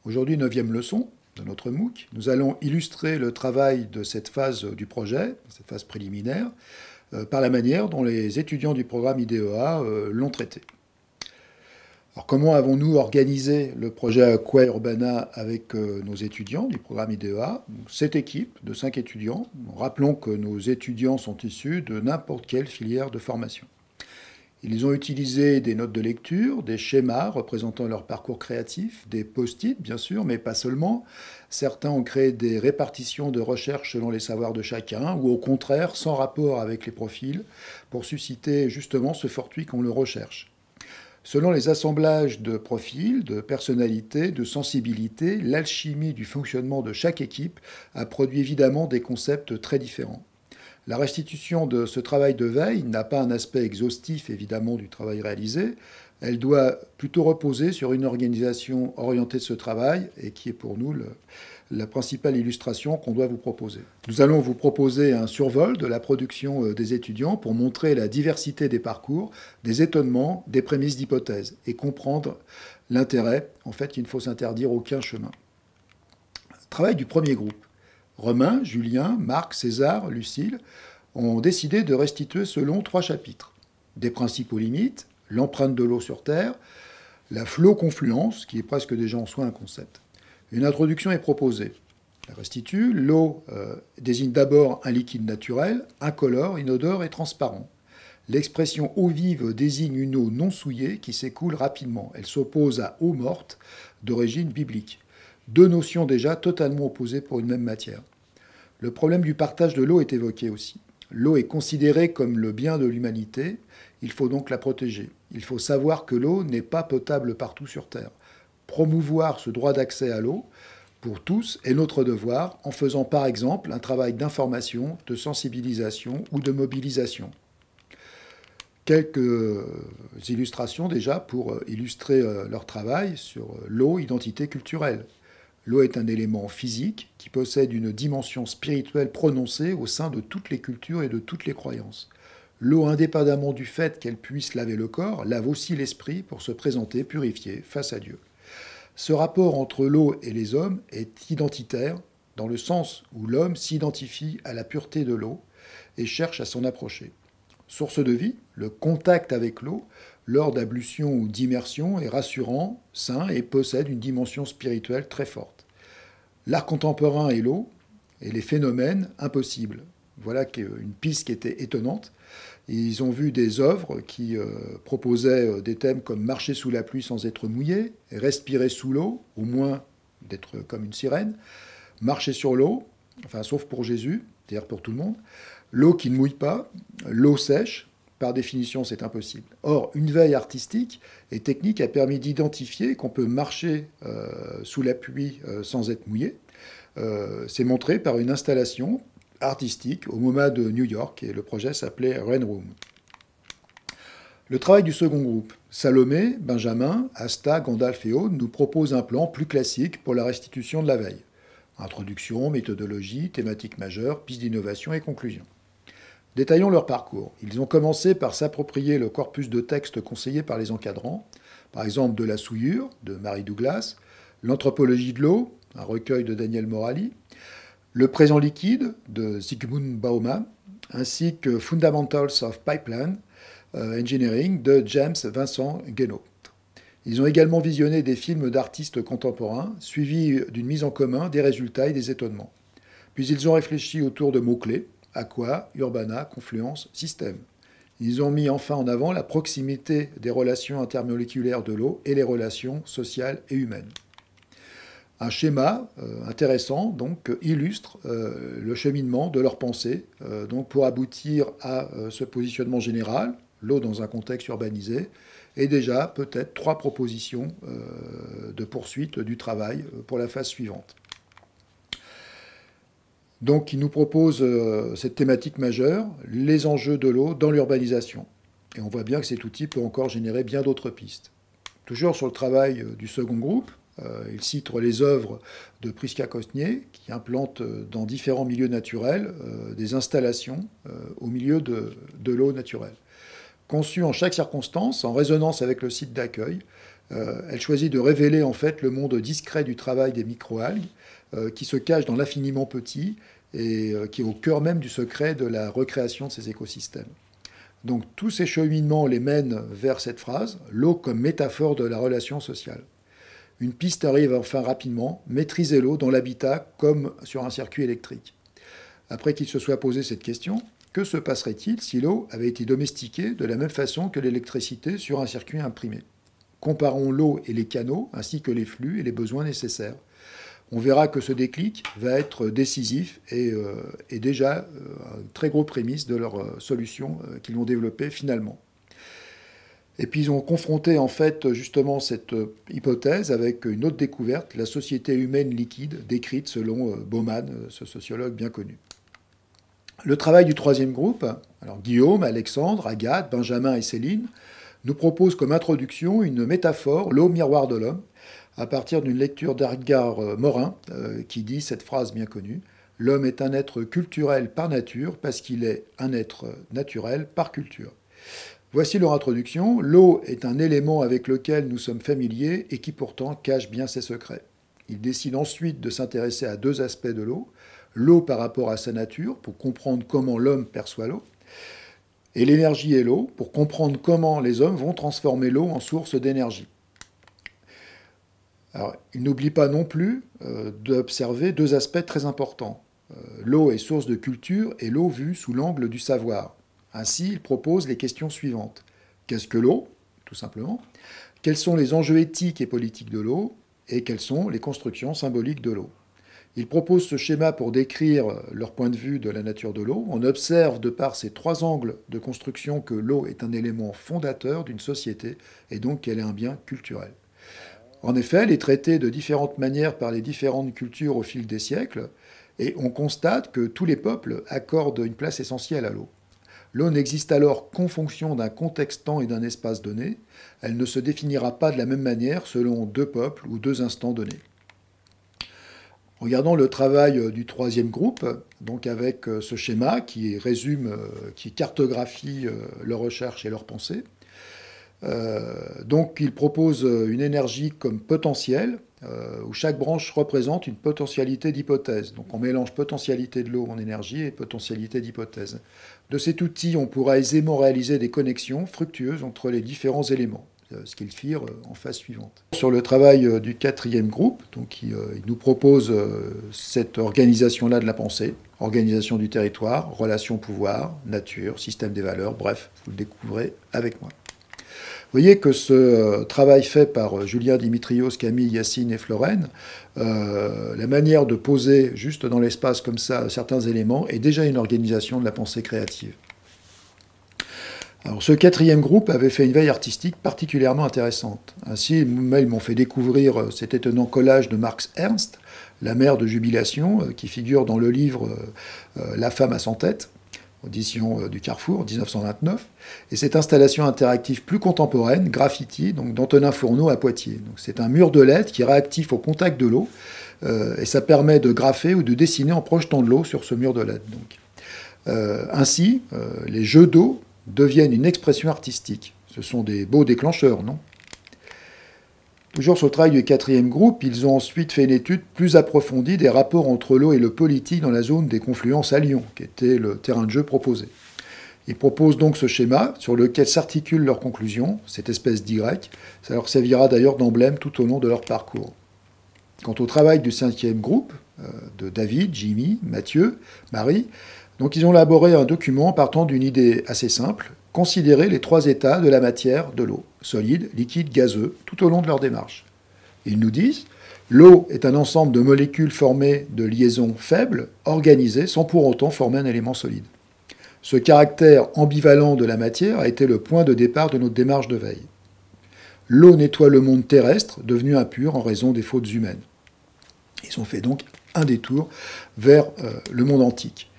Aujourd'hui, 9e leçon de notre MOOC. Nous allons illustrer le travail de cette phase du projet, cette phase préliminaire, par la manière dont les étudiants du programme IDEA l'ont traité. Alors, comment avons-nous organisé le projet Aqua Urbana avec nos étudiants du programme IDEA? Cette équipe de 5 étudiants. Rappelons que nos étudiants sont issus de n'importe quelle filière de formation. Ils ont utilisé des notes de lecture, des schémas représentant leur parcours créatif, des post-it bien sûr, mais pas seulement. Certains ont créé des répartitions de recherche selon les savoirs de chacun, ou au contraire sans rapport avec les profils, pour susciter justement ce fortuit qu'on le recherche. Selon les assemblages de profils, de personnalités, de sensibilités, l'alchimie du fonctionnement de chaque équipe a produit évidemment des concepts très différents. La restitution de ce travail de veille n'a pas un aspect exhaustif, évidemment, du travail réalisé. Elle doit plutôt reposer sur une organisation orientée de ce travail et qui est pour nous la principale illustration qu'on doit vous proposer. Nous allons vous proposer un survol de la production des étudiants pour montrer la diversité des parcours, des étonnements, des prémices d'hypothèses et comprendre l'intérêt. En fait, il ne faut s'interdire aucun chemin. Travail du premier groupe. Romain, Julien, Marc, César, Lucille ont décidé de restituer selon 3 chapitres. Des principes aux limites, l'empreinte de l'eau sur Terre, la flow-confluence, qui est presque déjà en soi un concept. Une introduction est proposée. La restitue, l'eau désigne d'abord un liquide naturel, incolore, inodore et transparent. L'expression eau vive désigne une eau non souillée qui s'écoule rapidement. Elle s'oppose à eau morte, d'origine biblique. 2 notions déjà totalement opposées pour une même matière. Le problème du partage de l'eau est évoqué aussi. L'eau est considérée comme le bien de l'humanité, il faut donc la protéger. Il faut savoir que l'eau n'est pas potable partout sur Terre. Promouvoir ce droit d'accès à l'eau pour tous est notre devoir en faisant par exemple un travail d'information, de sensibilisation ou de mobilisation. Quelques illustrations déjà pour illustrer leur travail sur l'eau, identité culturelle. L'eau est un élément physique qui possède une dimension spirituelle prononcée au sein de toutes les cultures et de toutes les croyances. L'eau, indépendamment du fait qu'elle puisse laver le corps, lave aussi l'esprit pour se présenter purifié face à Dieu. Ce rapport entre l'eau et les hommes est identitaire dans le sens où l'homme s'identifie à la pureté de l'eau et cherche à s'en approcher. Source de vie, le contact avec l'eau lors d'ablution ou d'immersion est rassurant, sain et possède une dimension spirituelle très forte. L'art contemporain et l'eau et les phénomènes impossibles. Voilà une piste qui était étonnante. Ils ont vu des œuvres qui proposaient des thèmes comme marcher sous la pluie sans être mouillé, respirer sous l'eau, au moins d'être comme une sirène, marcher sur l'eau, enfin sauf pour Jésus, c'est-à-dire pour tout le monde, l'eau qui ne mouille pas, l'eau sèche. Par définition, c'est impossible. Or, une veille artistique et technique a permis d'identifier qu'on peut marcher sous la pluie sans être mouillé. C'est montré par une installation artistique au MoMA de New York, et le projet s'appelait Rain Room. Le travail du second groupe. Salomé, Benjamin, Asta, Gandalf et Aude nous proposent un plan plus classique pour la restitution de la veille. Introduction, méthodologie, thématique majeure, piste d'innovation et conclusion. Détaillons leur parcours. Ils ont commencé par s'approprier le corpus de textes conseillés par les encadrants, par exemple De la souillure, de Mary Douglas, L'anthropologie de l'eau, un recueil de Daniel Morali, Le présent liquide, de Zygmunt Bauman, ainsi que Fundamentals of Pipeline Engineering, de James Vincent Guénaud. Ils ont également visionné des films d'artistes contemporains, suivis d'une mise en commun des résultats et des étonnements. Puis ils ont réfléchi autour de mots-clés, Aqua, Urbana, Confluence, Système. Ils ont mis enfin en avant la proximité des relations intermoléculaires de l'eau et les relations sociales et humaines. Un schéma intéressant donc, illustre le cheminement de leur pensée donc, pour aboutir à ce positionnement général, l'eau dans un contexte urbanisé, et déjà peut-être 3 propositions de poursuite du travail pour la phase suivante. Donc, il nous propose cette thématique majeure, les enjeux de l'eau dans l'urbanisation. Et on voit bien que cet outil peut encore générer bien d'autres pistes. Toujours sur le travail du second groupe, il cite les œuvres de Prisca Cosnier, qui implante dans différents milieux naturels des installations au milieu de l'eau naturelle. Conçues en chaque circonstance, en résonance avec le site d'accueil, Elle choisit de révéler en fait le monde discret du travail des microalgues, qui se cache dans l'infiniment petit et qui est au cœur même du secret de la recréation de ces écosystèmes. Donc tous ces cheminements les mènent vers cette phrase, l'eau comme métaphore de la relation sociale. Une piste arrive enfin rapidement, maîtriser l'eau dans l'habitat comme sur un circuit électrique. Après qu'il se soit posé cette question, que se passerait-il si l'eau avait été domestiquée de la même façon que l'électricité sur un circuit imprimé? Comparons l'eau et les canaux, ainsi que les flux et les besoins nécessaires. On verra que ce déclic va être décisif et déjà un très gros prémisse de leur solution qu'ils vont développer finalement. Et puis ils ont confronté en fait justement cette hypothèse avec une autre découverte, la société humaine liquide, décrite selon Bauman, ce sociologue bien connu. Le travail du troisième groupe, alors Guillaume, Alexandre, Agathe, Benjamin et Céline, nous propose comme introduction une métaphore, l'eau miroir de l'homme, à partir d'une lecture d'Edgar Morin, qui dit cette phrase bien connue, « L'homme est un être culturel par nature parce qu'il est un être naturel par culture ». Voici leur introduction. L'eau est un élément avec lequel nous sommes familiers et qui pourtant cache bien ses secrets. Ils décident ensuite de s'intéresser à deux aspects de l'eau. L'eau par rapport à sa nature, pour comprendre comment l'homme perçoit l'eau, et l'énergie et l'eau, pour comprendre comment les hommes vont transformer l'eau en source d'énergie. Alors, ils n'oublient pas non plus d'observer deux aspects très importants. L'eau est source de culture et l'eau vue sous l'angle du savoir. Ainsi, ils proposent les questions suivantes. Qu'est-ce que l'eau, tout simplement? Quels sont les enjeux éthiques et politiques de l'eau? Et quelles sont les constructions symboliques de l'eau? Ils proposent ce schéma pour décrire leur point de vue de la nature de l'eau. On observe de par ces trois angles de construction que l'eau est un élément fondateur d'une société et donc qu'elle est un bien culturel. En effet, elle est traitée de différentes manières par les différentes cultures au fil des siècles et on constate que tous les peuples accordent une place essentielle à l'eau. L'eau n'existe alors qu'en fonction d'un contexte-temps et d'un espace donné. Elle ne se définira pas de la même manière selon deux peuples ou deux instants donnés. Regardons le travail du troisième groupe, donc avec ce schéma qui résume, qui cartographie leurs recherches et leurs pensées. Donc il propose une énergie comme potentiel, où chaque branche représente une potentialité d'hypothèse. Donc on mélange potentialité de l'eau en énergie et potentialité d'hypothèse. De cet outil, on pourra aisément réaliser des connexions fructueuses entre les différents éléments, ce qu'ils firent en phase suivante. Sur le travail du quatrième groupe, donc il nous propose cette organisation-là de la pensée, organisation du territoire, relation pouvoir, nature, système des valeurs, bref, vous le découvrez avec moi. Vous voyez que ce travail fait par Julien Dimitrios, Camille, Yacine et Florène, la manière de poser juste dans l'espace comme ça certains éléments est déjà une organisation de la pensée créative. Alors, ce quatrième groupe avait fait une veille artistique particulièrement intéressante. Ainsi, ils m'ont fait découvrir cet étonnant collage de Marx Ernst, La mère de jubilation, qui figure dans le livre La femme à 100 têtes, audition du Carrefour, 1929, et cette installation interactive plus contemporaine, Graffiti, donc d'Antonin Fourneau à Poitiers. C'est un mur de lettres qui est réactif au contact de l'eau, et ça permet de graffer ou de dessiner en projetant de l'eau sur ce mur de lettres. Ainsi, les jeux d'eau deviennent une expression artistique. Ce sont des beaux déclencheurs, non? Toujours sur le travail du quatrième groupe, ils ont ensuite fait une étude plus approfondie des rapports entre l'eau et le politique dans la zone des confluences à Lyon, qui était le terrain de jeu proposé. Ils proposent donc ce schéma sur lequel s'articulent leurs conclusions, cette espèce d'Y. Ça leur servira d'ailleurs d'emblème tout au long de leur parcours. Quant au travail du cinquième groupe, de David, Jimmy, Mathieu, Marie, donc ils ont élaboré un document partant d'une idée assez simple, considérer les trois états de la matière de l'eau, solide, liquide, gazeux, tout au long de leur démarche. Ils nous disent, l'eau est un ensemble de molécules formées de liaisons faibles, organisées, sans pour autant former un élément solide. Ce caractère ambivalent de la matière a été le point de départ de notre démarche de veille. L'eau nettoie le monde terrestre, devenu impur en raison des fautes humaines. Ils ont fait donc un détour vers le monde antique.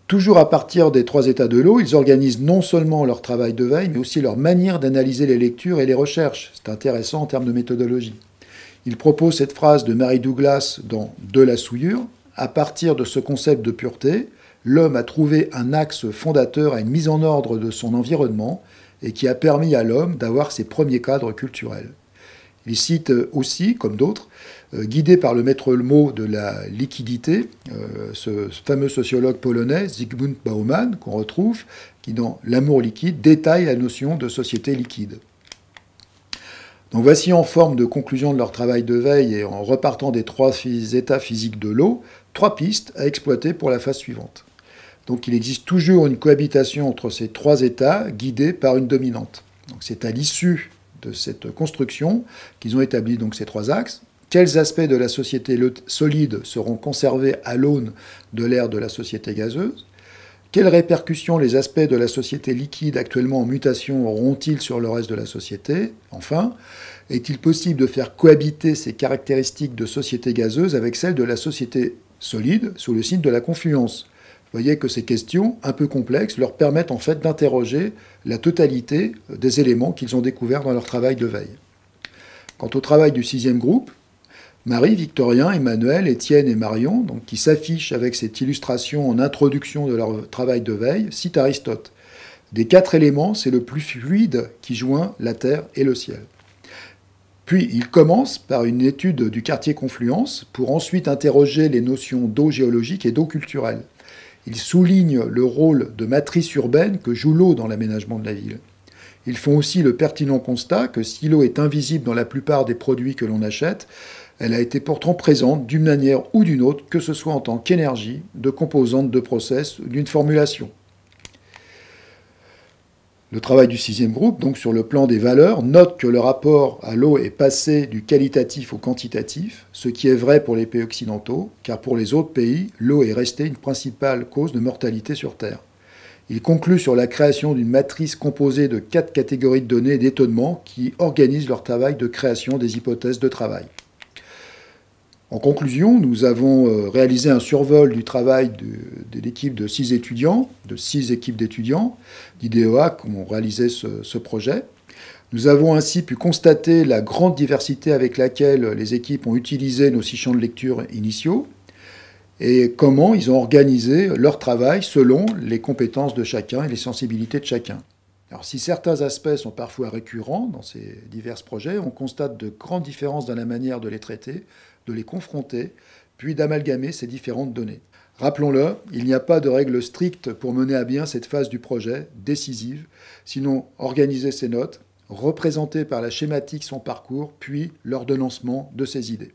Toujours à partir des trois états de l'eau, ils organisent non seulement leur travail de veille, mais aussi leur manière d'analyser les lectures et les recherches. C'est intéressant en termes de méthodologie. Ils proposent cette phrase de Mary Douglas dans De la souillure. À partir de ce concept de pureté, l'homme a trouvé un axe fondateur à une mise en ordre de son environnement et qui a permis à l'homme d'avoir ses premiers cadres culturels. Il cite aussi, comme d'autres, guidé par le maître mot de la liquidité, ce fameux sociologue polonais Zygmunt Bauman, qu'on retrouve, qui dans L'amour liquide détaille la notion de société liquide. Donc voici en forme de conclusion de leur travail de veille et en repartant des 3 états physiques de l'eau, 3 pistes à exploiter pour la phase suivante. Donc il existe toujours une cohabitation entre ces 3 états guidés par une dominante. C'est à l'issue de cette construction qu'ils ont établi donc ces 3 axes. Quels aspects de la société solide seront conservés à l'aune de l'ère de la société gazeuse? Quelles répercussions les aspects de la société liquide actuellement en mutation auront-ils sur le reste de la société? Enfin, est-il possible de faire cohabiter ces caractéristiques de société gazeuse avec celles de la société solide sous le signe de la confluence? Vous voyez que ces questions, un peu complexes, leur permettent en fait d'interroger la totalité des éléments qu'ils ont découverts dans leur travail de veille. Quant au travail du 6e groupe, Marie, Victorien, Emmanuel, Étienne et Marion, donc, qui s'affichent avec cette illustration en introduction de leur travail de veille, citent Aristote. Des 4 éléments, c'est le plus fluide qui joint la terre et le ciel. Puis il commence par une étude du quartier Confluence pour ensuite interroger les notions d'eau géologique et d'eau culturelle. Ils soulignent le rôle de matrice urbaine que joue l'eau dans l'aménagement de la ville. Ils font aussi le pertinent constat que si l'eau est invisible dans la plupart des produits que l'on achète, elle a été pourtant présente d'une manière ou d'une autre, que ce soit en tant qu'énergie, de composante, de process ou d'une formulation. Le travail du 6e groupe, donc sur le plan des valeurs, note que le rapport à l'eau est passé du qualitatif au quantitatif, ce qui est vrai pour les pays occidentaux, car pour les autres pays, l'eau est restée une principale cause de mortalité sur Terre. Il conclut sur la création d'une matrice composée de 4 catégories de données d'étonnement qui organisent leur travail de création des hypothèses de travail. En conclusion, nous avons réalisé un survol du travail de l'équipe de 6 étudiants, de 6 équipes d'étudiants d'IDEA qui ont réalisé ce projet. Nous avons ainsi pu constater la grande diversité avec laquelle les équipes ont utilisé nos 6 champs de lecture initiaux et comment ils ont organisé leur travail selon les compétences de chacun et les sensibilités de chacun. Alors, si certains aspects sont parfois récurrents dans ces divers projets, on constate de grandes différences dans la manière de les traiter, de les confronter, puis d'amalgamer ces différentes données. Rappelons-le, il n'y a pas de règle stricte pour mener à bien cette phase du projet, décisive, sinon organiser ses notes, représenter par la schématique son parcours, puis l'ordonnancement de ses idées.